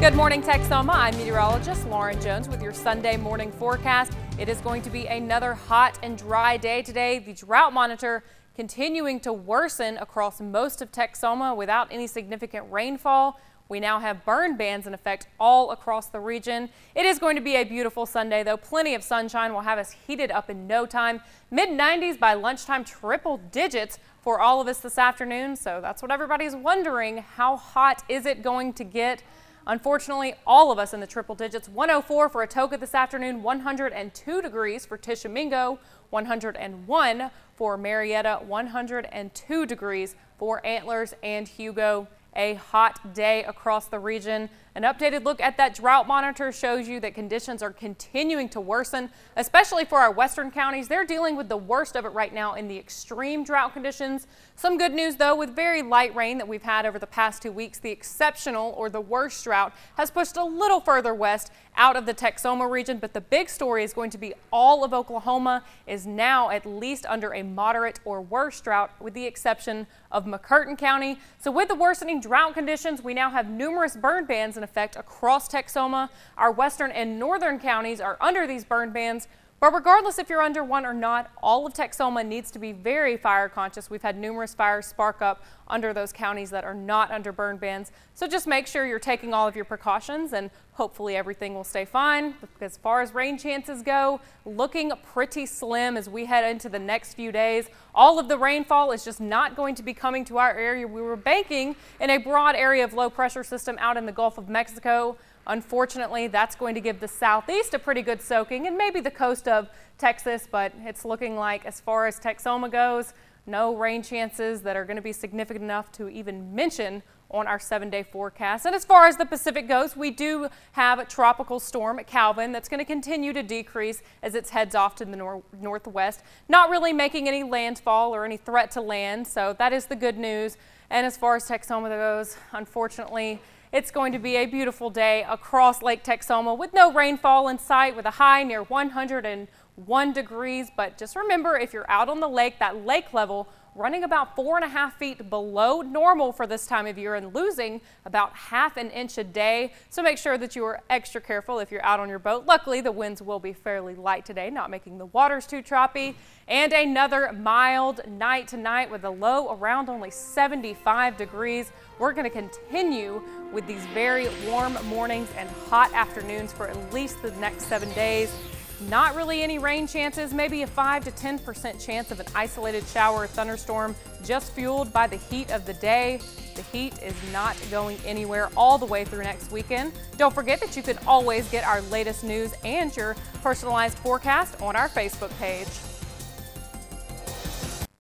Good morning, Texoma. I'm meteorologist Lauren Jones with your Sunday morning forecast. It is going to be another hot and dry day today. The drought monitor continuing to worsen across most of Texoma without any significant rainfall. We now have burn bans in effect all across the region. It is going to be a beautiful Sunday, though. Plenty of sunshine will have us heated up in no time. Mid-90s by lunchtime, triple digits for all of us this afternoon. So that's what everybody's wondering. How hot is it going to get? Unfortunately, all of us in the triple digits. 104 for Atoka this afternoon, 102 degrees for Tishomingo, 101 for Marietta, 102 degrees for Antlers and Hugo. A hot day across the region. An updated look at that drought monitor shows you that conditions are continuing to worsen, especially for our western counties. They're dealing with the worst of it right now in the extreme drought conditions. Some good news, though, with very light rain that we've had over the past 2 weeks, the exceptional or the worst drought has pushed a little further west out of the Texoma region. But the big story is going to be all of Oklahoma is now at least under a moderate or worse drought, with the exception of McCurtain County. So with the worsening drought conditions, we now have numerous burn bans in effect across Texoma. Our western and northern counties are under these burn bans. But regardless if you're under one or not, all of Texoma needs to be very fire conscious. We've had numerous fires spark up under those counties that are not under burn bans. So just make sure you're taking all of your precautions, and hopefully everything will stay fine. As far as rain chances go, looking pretty slim as we head into the next few days. All of the rainfall is just not going to be coming to our area. We were banking in a broad area of low pressure system out in the Gulf of Mexico. Unfortunately, that's going to give the southeast a pretty good soaking and maybe the coast of Texas, but it's looking like, as far as Texoma goes, no rain chances that are going to be significant enough to even mention on our 7-day forecast. And as far as the Pacific goes, we do have a tropical storm at Calvin that's going to continue to decrease as it heads off to the northwest, not really making any landfall or any threat to land. So that is the good news. And as far as Texoma goes, unfortunately, it's going to be a beautiful day across Lake Texoma with no rainfall in sight, with a high near 101 degrees. But just remember, if you're out on the lake, that lake level running about 4.5 feet below normal for this time of year and losing about ½ an inch a day. So make sure that you are extra careful if you're out on your boat. Luckily, the winds will be fairly light today, not making the waters too choppy. And another mild night tonight with a low around only 75 degrees. We're going to continue with these very warm mornings and hot afternoons for at least the next 7 days. Not really any rain chances, maybe a 5 to 10% chance of an isolated shower or thunderstorm, just fueled by the heat of the day. The heat is not going anywhere all the way through next weekend. Don't forget that you can always get our latest news and your personalized forecast on our Facebook page.